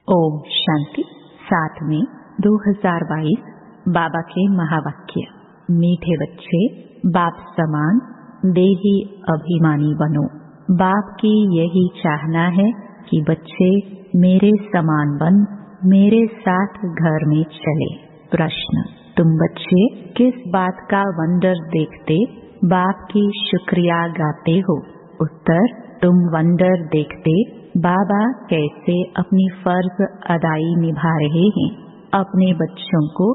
ओम शांति। 7 मई 2022 बाबा के महावाक्य। मीठे बच्चे, बाप समान देही अभिमानी बनो। बाप की यही चाहना है कि बच्चे मेरे समान बन मेरे साथ घर में चले। प्रश्न: तुम बच्चे किस बात का वंडर देखते बाप की शुक्रिया गाते हो? उत्तर: तुम वंडर देखते बाबा कैसे अपनी फर्ज अदाई निभा रहे हैं। अपने बच्चों को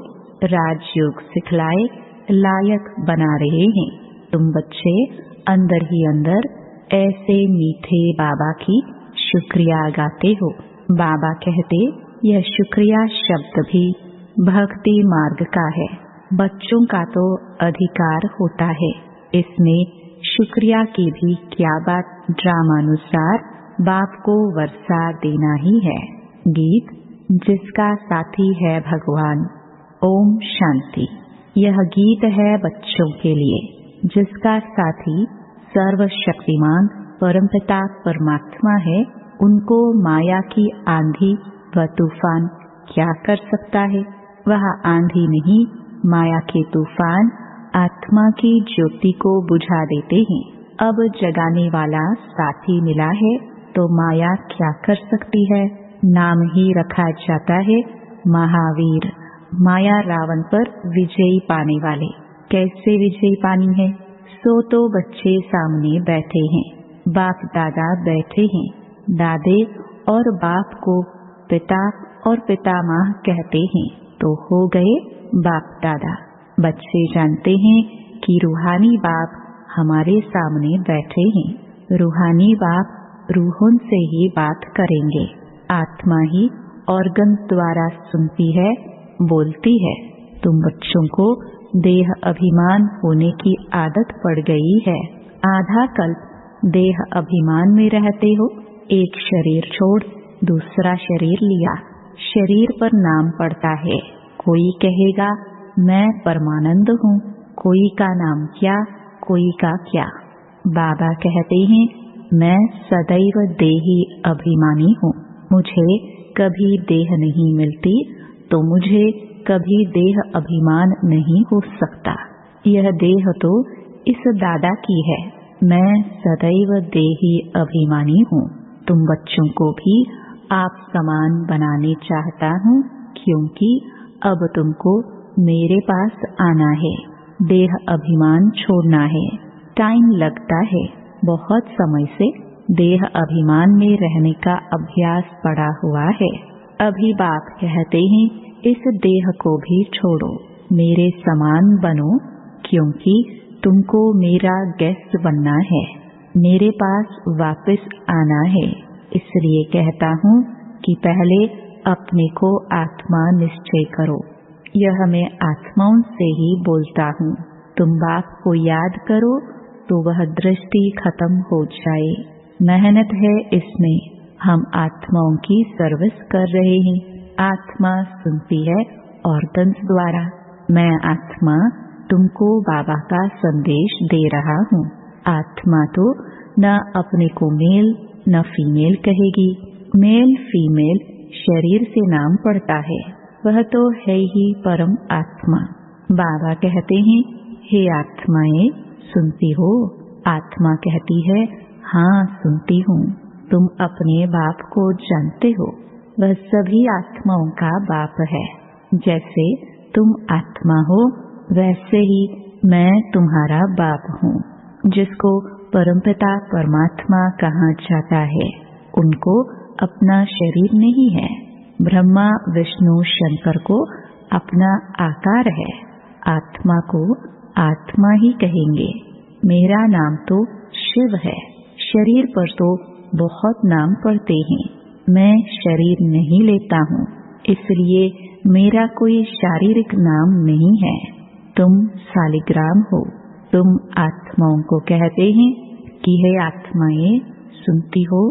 राजयोग सिखलाए लायक बना रहे हैं। तुम बच्चे अंदर ही अंदर ऐसे मीठे बाबा की शुक्रिया गाते हो। बाबा कहते, यह शुक्रिया शब्द भी भक्ति मार्ग का है। बच्चों का तो अधिकार होता है, इसमें शुक्रिया की भी क्या बात। ड्रामानुसार बाप को वर्षा देना ही है। गीत: जिसका साथी है भगवान। ओम शांति। यह गीत है बच्चों के लिए, जिसका साथी सर्वशक्तिमान परमपिता परमात्मा है। उनको माया की आंधी व तूफान क्या कर सकता है? वह आंधी नहीं, माया के तूफान आत्मा की ज्योति को बुझा देते हैं। अब जगाने वाला साथी मिला है तो माया क्या कर सकती है? नाम ही रखा जाता है महावीर। माया रावण पर विजयी पाने वाले। कैसे विजयी पानी है? सो तो बच्चे सामने बैठे हैं, बाप दादा बैठे हैं। दादे और बाप को पिता और पितामह कहते हैं, तो हो गए बाप दादा। बच्चे जानते हैं कि रूहानी बाप हमारे सामने बैठे हैं। रूहानी बाप रूहों से ही बात करेंगे। आत्मा ही ऑर्गन द्वारा सुनती है, बोलती है। तुम बच्चों को देह अभिमान होने की आदत पड़ गई है। आधा कल्प देह अभिमान में रहते हो। एक शरीर छोड़ दूसरा शरीर लिया, शरीर पर नाम पड़ता है। कोई कहेगा मैं परमानंद हूँ, कोई का नाम क्या, कोई का क्या। बाबा कहते हैं, मैं सदैव देही अभिमानी हूँ। मुझे कभी देह नहीं मिलती तो मुझे कभी देह अभिमान नहीं हो सकता। यह देह तो इस दादा की है। मैं सदैव देही अभिमानी हूँ। तुम बच्चों को भी आप समान बनाने चाहता हूँ, क्योंकि अब तुमको मेरे पास आना है। देह अभिमान छोड़ना है। टाइम लगता है। बहुत समय से देह अभिमान में रहने का अभ्यास पड़ा हुआ है। अभी बाप कहते हैं, इस देह को भी छोड़ो, मेरे समान बनो, क्योंकि तुमको मेरा गेस्ट बनना है, मेरे पास वापस आना है। इसलिए कहता हूँ कि पहले अपने को आत्मा निश्चय करो। यह मैं आत्माओं से ही बोलता हूँ। तुम बाप को याद करो तो वह दृष्टि खत्म हो जाए। मेहनत है इसमें। हम आत्माओं की सर्विस कर रहे हैं। आत्मा सुनती है ऑर्गन्स द्वारा। मैं आत्मा तुमको बाबा का संदेश दे रहा हूँ। आत्मा तो न अपने को मेल न फीमेल कहेगी। मेल फीमेल शरीर से नाम पड़ता है, वह तो है ही परम आत्मा। बाबा कहते हैं, हे आत्माएं, सुनती हो? आत्मा कहती है, हाँ सुनती हूँ। तुम अपने बाप को जानते हो, वह सभी आत्माओं का बाप है। जैसे तुम आत्मा हो, वैसे ही मैं तुम्हारा बाप हूँ। जिसको परमपिता परमात्मा कहा जाता है, उनको अपना शरीर नहीं है। ब्रह्मा विष्णु शंकर को अपना आकार है। आत्मा को आत्मा ही कहेंगे। मेरा नाम तो शिव है। शरीर पर तो बहुत नाम पड़ते हैं। मैं शरीर नहीं लेता हूँ, इसलिए मेरा कोई शारीरिक नाम नहीं है। तुम शालिग्राम हो। तुम आत्माओं को कहते हैं कि हे आत्माएं, सुनती हो?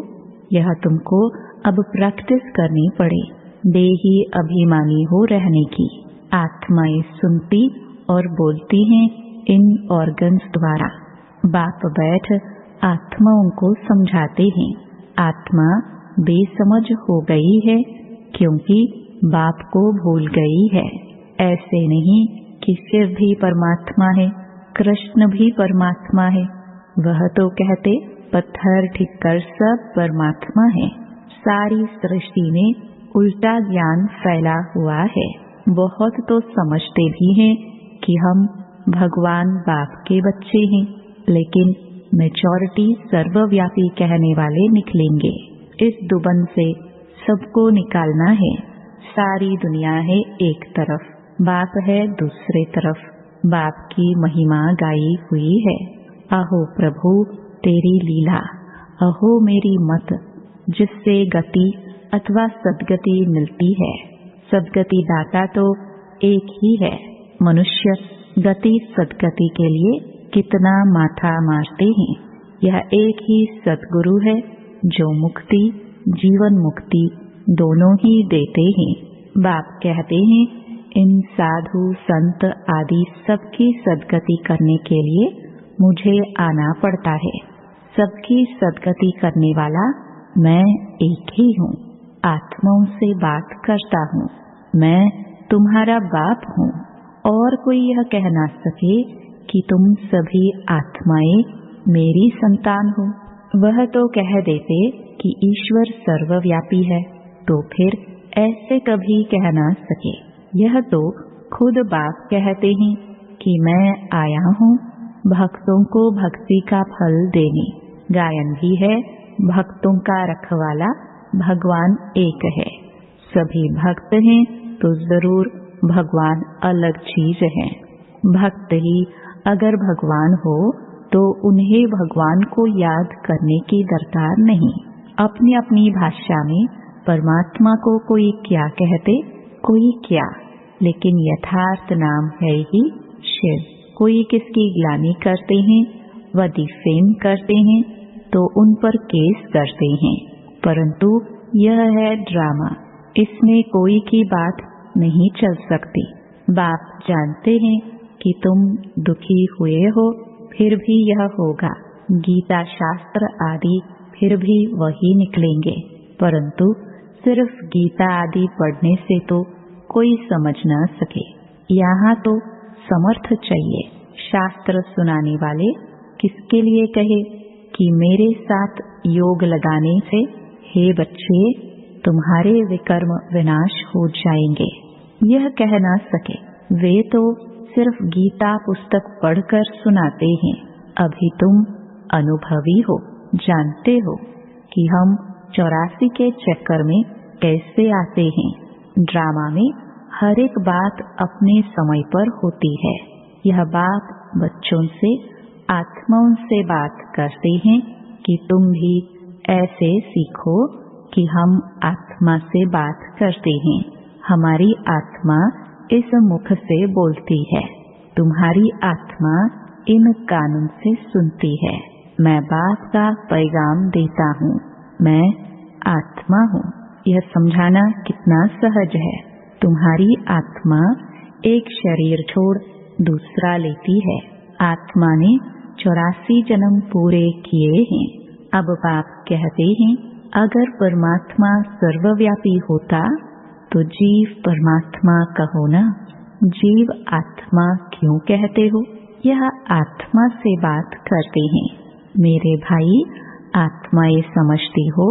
यह तुमको अब प्रैक्टिस करनी पड़े, देही अभिमानी हो रहने की। आत्माएं सुनती और बोलती हैं इन ऑर्गन्स द्वारा। बाप बैठ आत्माओं को समझाते हैं। आत्मा बेसमझ हो गई है क्योंकि बाप को भूल गई है। ऐसे नहीं कि शिव भी परमात्मा है, कृष्ण भी परमात्मा है। वह तो कहते पत्थर ठिक्कर सब परमात्मा है। सारी सृष्टि में उल्टा ज्ञान फैला हुआ है। बहुत तो समझते भी हैं कि हम भगवान बाप के बच्चे हैं, लेकिन मेजॉरिटी सर्वव्यापी कहने वाले निकलेंगे। इस दुबन से सबको निकालना है। सारी दुनिया है एक तरफ, बाप है दूसरे तरफ। बाप की महिमा गाई हुई है। अहो प्रभु तेरी लीला, अहो मेरी मत, जिससे गति अथवा सद्गति मिलती है। सद्गति दाता तो एक ही है। मनुष्य गति सद्गति के लिए कितना माथा मारते हैं। यह एक ही सद्गुरु है जो मुक्ति जीवन मुक्ति दोनों ही देते हैं। बाप कहते हैं इन साधु संत आदि सबकी सद्गति करने के लिए मुझे आना पड़ता है। सबकी सद्गति करने वाला मैं एक ही हूँ। आत्माओं से बात करता हूँ। मैं तुम्हारा बाप हूँ। और कोई यह कह ना सके कि तुम सभी आत्माएं मेरी संतान हो। वह तो कह देते कि ईश्वर सर्वव्यापी है, तो फिर ऐसे कभी कह ना सके। यह तो खुद बाप कहते हैं कि मैं आया हूँ भक्तों को भक्ति का फल देने। गायन भी है, भक्तों का रखवाला भगवान एक है। सभी भक्त हैं तो जरूर भगवान अलग चीज है। भक्त ही अगर भगवान हो तो उन्हें भगवान को याद करने की दरकार नहीं। अपनी अपनी भाषा में परमात्मा को कोई क्या कहते, कोई क्या, लेकिन यथार्थ नाम है ही शिव। कोई किसकी ग्लानि करते हैं व डिफेम करते हैं तो उन पर केस करते हैं, परंतु यह है ड्रामा। इसमें कोई की बात नहीं चल सकती। बाप जानते हैं कि तुम दुखी हुए हो, फिर भी यह होगा। गीता शास्त्र आदि फिर भी वही निकलेंगे, परंतु सिर्फ गीता आदि पढ़ने से तो कोई समझ न सके। यहाँ तो समर्थ चाहिए। शास्त्र सुनाने वाले किसके लिए कहे कि मेरे साथ योग लगाने से हे बच्चे तुम्हारे विकर्म विनाश हो जाएंगे, यह कह ना सके। वे तो सिर्फ गीता पुस्तक पढ़कर सुनाते हैं। अभी तुम अनुभवी हो, जानते हो कि हम 84 के चक्कर में कैसे आते हैं। ड्रामा में हर एक बात अपने समय पर होती है। यह बात बच्चों से आत्माओं से बात करते हैं कि तुम भी ऐसे सीखो कि हम आत्मा से बात करते हैं। हमारी आत्मा इस मुख से बोलती है, तुम्हारी आत्मा इन कानों से सुनती है। मैं बाप का पैगाम देता हूँ, मैं आत्मा हूँ। यह समझाना कितना सहज है। तुम्हारी आत्मा एक शरीर छोड़ दूसरा लेती है। आत्मा ने 84 जन्म पूरे किए हैं। अब बाप कहते हैं अगर परमात्मा सर्वव्यापी होता तो जीव परमात्मा कहो ना। जीव आत्मा क्यों कहते हो? यह आत्मा से बात करते हैं। मेरे भाई, आत्मा ये समझती हो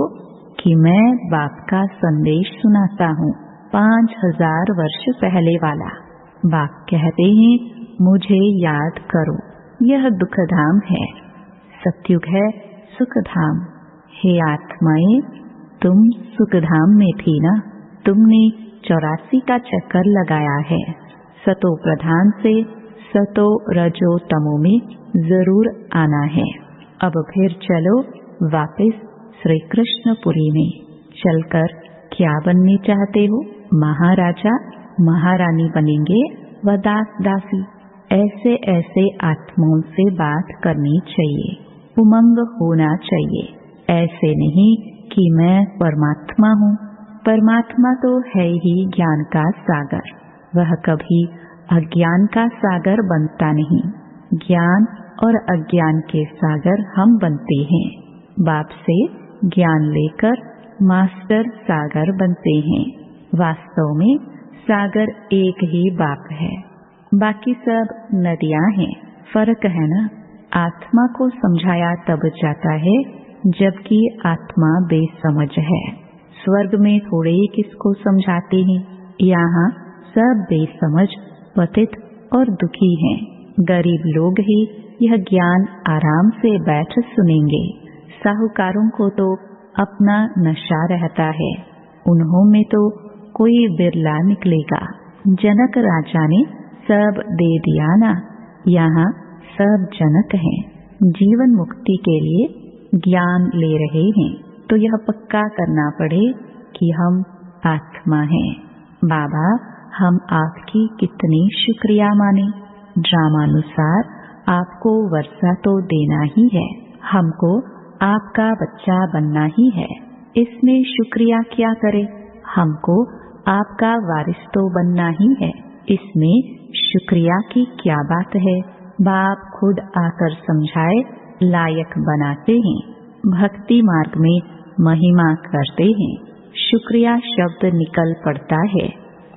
कि मैं बाप का संदेश सुनाता हूँ 5000 वर्ष पहले वाला। बाप कहते हैं मुझे याद करो। यह दुखधाम है, सत्युग है सुखधाम। हे आत्माएं, तुम सुखधाम में थी ना। तुमने 84 का चक्कर लगाया है। सतो प्रधान से सतो रजो तमो में जरूर आना है। अब फिर चलो वापस श्री कृष्णपुरी में। चलकर क्या बनने चाहते हो? महाराजा महारानी बनेंगे व दास दासी। ऐसे ऐसे आत्माओं से बात करनी चाहिए, उमंग होना चाहिए। ऐसे नहीं कि मैं परमात्मा हूँ। परमात्मा तो है ही ज्ञान का सागर, वह कभी अज्ञान का सागर बनता नहीं। ज्ञान और अज्ञान के सागर हम बनते हैं। बाप से ज्ञान लेकर मास्टर सागर बनते हैं। वास्तव में सागर एक ही बाप है, बाकी सब नदियां हैं। फर्क है ना। आत्मा को समझाया तब जाता है जबकि आत्मा बेसमझ है। स्वर्ग में थोड़े ही किसको समझाते हैं। यहाँ सब बेसमझ, पतित और दुखी हैं। गरीब लोग ही यह ज्ञान आराम से बैठ सुनेंगे। साहूकारों को तो अपना नशा रहता है, उन्हों में तो कोई बिरला निकलेगा। जनक राजा ने सब दे दिया ना। यहाँ सब जनक हैं, जीवन मुक्ति के लिए ज्ञान ले रहे हैं, तो यह पक्का करना पड़े कि हम आत्मा हैं। बाबा, हम आपकी कितनी शुक्रिया माने। ड्रामानुसार आपको वर्षा तो देना ही है, हमको आपका बच्चा बनना ही है। इसमें शुक्रिया क्या करे, हमको आपका वारिस तो बनना ही है। इसमें शुक्रिया की क्या बात है। बाप खुद आकर समझाए, लायक बनाते हैं, भक्ति मार्ग में महिमा करते हैं। शुक्रिया शब्द निकल पड़ता है।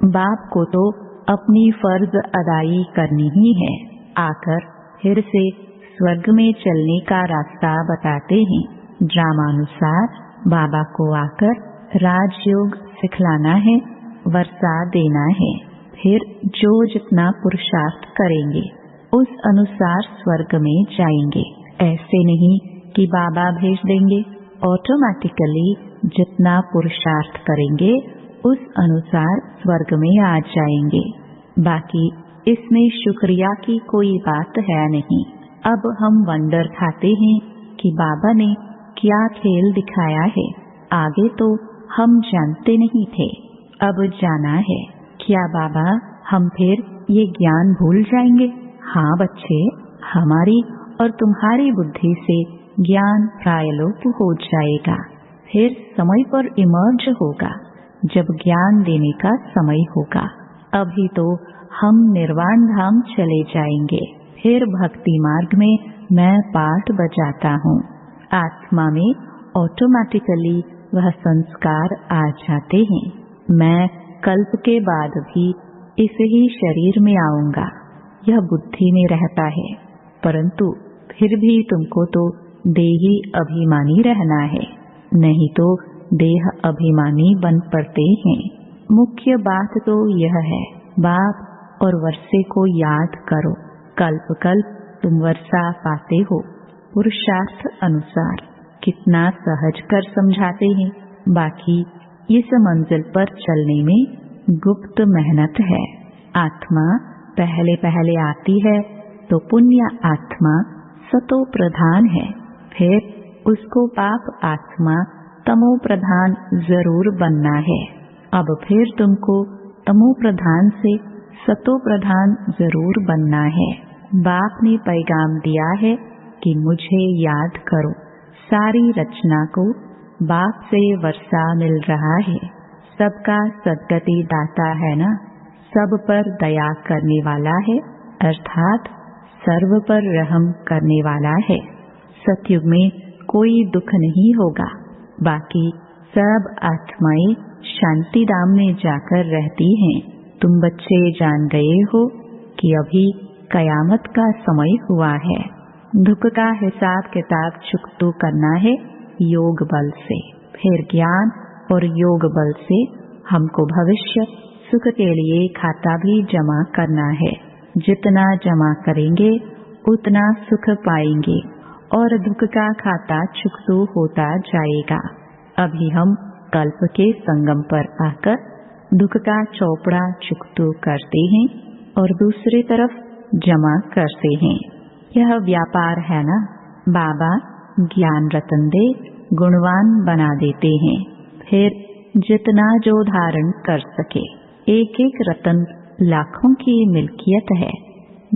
बाप को तो अपनी फर्ज अदाई करनी ही है। आकर फिर से स्वर्ग में चलने का रास्ता बताते हैं। ड्रामानुसार बाबा को आकर राजयोग सिखलाना है, वर्षा देना है। फिर जो जितना पुरुषार्थ करेंगे उस अनुसार स्वर्ग में जाएंगे। ऐसे नहीं कि बाबा भेज देंगे, ऑटोमेटिकली जितना पुरुषार्थ करेंगे उस अनुसार स्वर्ग में आ जाएंगे। बाकी इसमें शुक्रिया की कोई बात है नहीं। अब हम वंडर खाते हैं कि बाबा ने क्या खेल दिखाया है। आगे तो हम जानते नहीं थे, अब जाना है। क्या बाबा हम फिर ये ज्ञान भूल जाएंगे? हाँ बच्चे, हमारी और तुम्हारी बुद्धि से ज्ञान प्रायलोप हो जाएगा। फिर समय पर इमर्ज होगा जब ज्ञान देने का समय होगा। अभी तो हम निर्वाण धाम चले जाएंगे। फिर भक्ति मार्ग में मैं पाठ बजाता हूँ। आत्मा में ऑटोमेटिकली वह संस्कार आ जाते हैं। मैं कल्प के बाद भी इस ही शरीर में आऊंगा, यह बुद्धि में रहता है। परंतु फिर भी तुमको तो देही अभिमानी रहना है, नहीं तो देह अभिमानी बन पड़ते हैं। मुख्य बात तो यह है, बाप और वर्षे को याद करो। कल्प कल्प तुम वर्षा पाते हो। पुरुषार्थ अनुसार कितना सहज कर समझाते हैं। बाकी इस मंजिल पर चलने में गुप्त मेहनत है। आत्मा पहले पहले आती है तो पुण्य आत्मा सतो प्रधान है, फिर उसको पाप आत्मा तमो प्रधान जरूर बनना है। अब फिर तुमको तमो प्रधान से सतो प्रधान जरूर बनना है। बाप ने पैगाम दिया है कि मुझे याद करो। सारी रचना को बाप से वर्षा मिल रहा है। सबका सद्गति दाता है ना, सब पर दया करने वाला है, अर्थात सर्व पर रहम करने वाला है। सतयुग में कोई दुख नहीं होगा। बाकी सब आत्माएं शांति धाम में जाकर रहती हैं। तुम बच्चे जान गए हो कि अभी कयामत का समय हुआ है। दुख का हिसाब किताब चुकतो करना है योग बल से, फिर ज्ञान और योग बल से हमको भविष्य सुख के लिए खाता भी जमा करना है। जितना जमा करेंगे उतना सुख पाएंगे और दुख का खाता चुकतो होता जाएगा। अभी हम कल्प के संगम पर आकर दुख का चौपड़ा चुकतो करते हैं और दूसरी तरफ जमा करते हैं। यह व्यापार है ना। बाबा ज्ञान रतन दे गुणवान बना देते हैं, फिर जितना जो धारण कर सके। एक एक रतन लाखों की मिल्कियत है,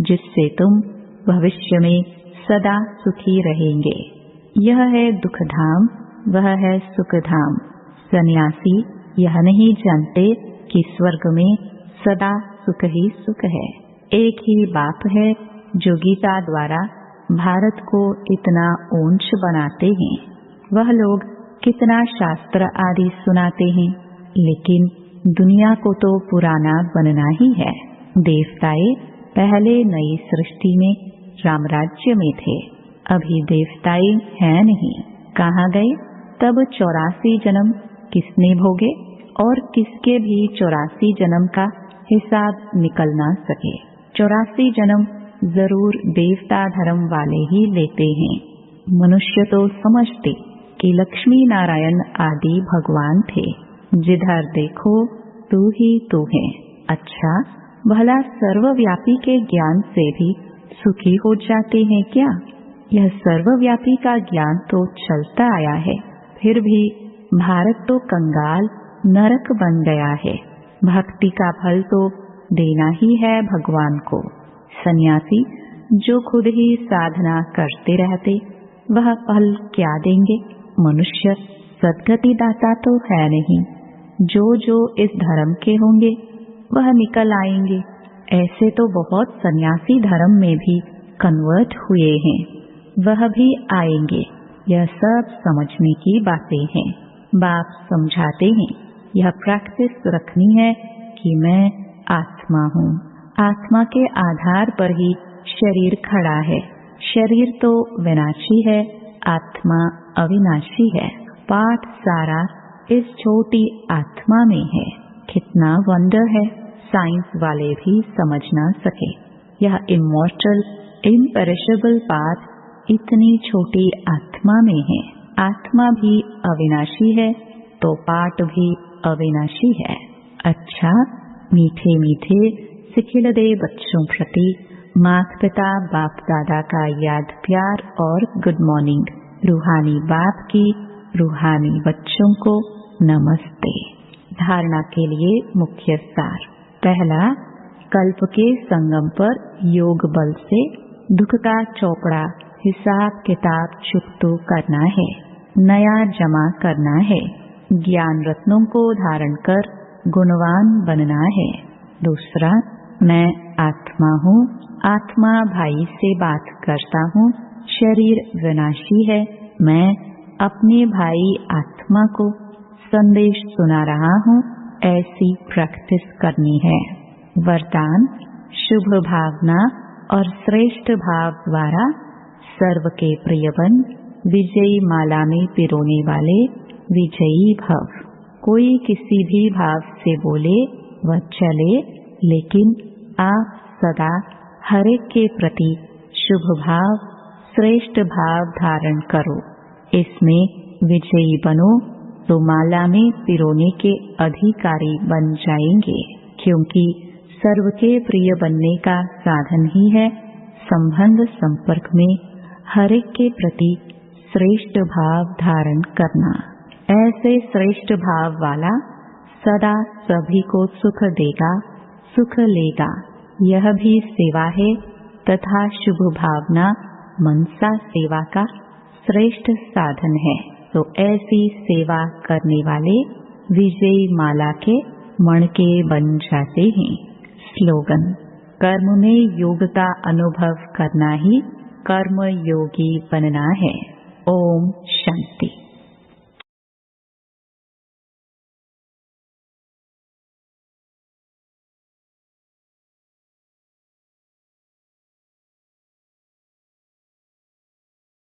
जिससे तुम भविष्य में सदा सुखी रहेंगे। यह है दुख धाम, वह है सुख धाम। सन्यासी यह नहीं जानते कि स्वर्ग में सदा सुख ही सुख है। एक ही बाप है जो गीता द्वारा भारत को इतना ऊंच बनाते हैं। वह लोग कितना शास्त्र आदि सुनाते हैं, लेकिन दुनिया को तो पुराना बनना ही है। देवताए पहले नई सृष्टि में रामराज्य में थे, अभी देवताए हैं नहीं, कहाँ गए? तब 84 जन्म किसने भोगे और किसके भी 84 जन्म का हिसाब निकल ना सके। 84 जन्म जरूर देवता धर्म वाले ही लेते हैं। मनुष्य तो समझते कि लक्ष्मी नारायण आदि भगवान थे, जिधर देखो तू ही तू है। अच्छा, भला सर्वव्यापी के ज्ञान से भी सुखी हो जाते हैं क्या? यह सर्वव्यापी का ज्ञान तो चलता आया है, फिर भी भारत तो कंगाल नरक बन गया है। भक्ति का फल तो देना ही है भगवान को। सन्यासी जो खुद ही साधना करते रहते, वह फल क्या देंगे? मनुष्य सद्गति दाता तो है नहीं। जो जो इस धर्म के होंगे वह निकल आएंगे। ऐसे तो बहुत सन्यासी धर्म में भी कन्वर्ट हुए हैं, वह भी आएंगे। यह सब समझने की बातें हैं। बाप समझाते हैं, यह प्रैक्टिस रखनी है कि मैं आत्मा हूँ। आत्मा के आधार पर ही शरीर खड़ा है। शरीर तो विनाशी है, आत्मा अविनाशी है। पाठ सारा इस छोटी आत्मा में है। कितना वंडर है, साइंस वाले भी समझ ना सके। यह इमॉर्टल इम्पेरिशेबल पाठ इतनी छोटी आत्मा में है। आत्मा भी अविनाशी है तो पाठ भी अविनाशी है। अच्छा, मीठे मीठे सिखिलदे बच्चों प्रति माता पिता बाप दादा का याद प्यार और गुड मॉर्निंग। रूहानी बाप की रूहानी बच्चों को नमस्ते। धारणा के लिए मुख्य सार। पहला, कल्प के संगम पर योग बल से दुख का चौपड़ा हिसाब किताब चुकतो करना है, नया जमा करना है। ज्ञान रत्नों को धारण कर गुणवान बनना है। दूसरा, मैं आत्मा हूँ, आत्मा भाई से बात करता हूँ। शरीर विनाशी है, मैं अपने भाई आत्मा को संदेश सुना रहा हूँ। ऐसी प्रैक्टिस करनी है। वरदान, शुभ भावना और श्रेष्ठ भाव द्वारा सर्व के प्रिय बन विजयी माला में पिरोने वाले विजयी भव। कोई किसी भी भाव से बोले वह चले, लेकिन आप सदा हर एक के प्रति शुभ भाव श्रेष्ठ भाव धारण करो। इसमें विजयी बनो तो माला में पिरोने के अधिकारी बन जाएंगे, क्योंकि सर्व के प्रिय बनने का साधन ही है संबंध संपर्क में हर एक के प्रति श्रेष्ठ भाव धारण करना। ऐसे श्रेष्ठ भाव वाला सदा सभी को सुख देगा, सुख लेगा। यह भी सेवा है तथा शुभ भावना मनसा सेवा का श्रेष्ठ साधन है। तो ऐसी सेवा करने वाले विजयी माला के मणके बन जाते हैं। स्लोगन, कर्म में योग का अनुभव करना ही कर्म योगी बनना है। ओम शांति।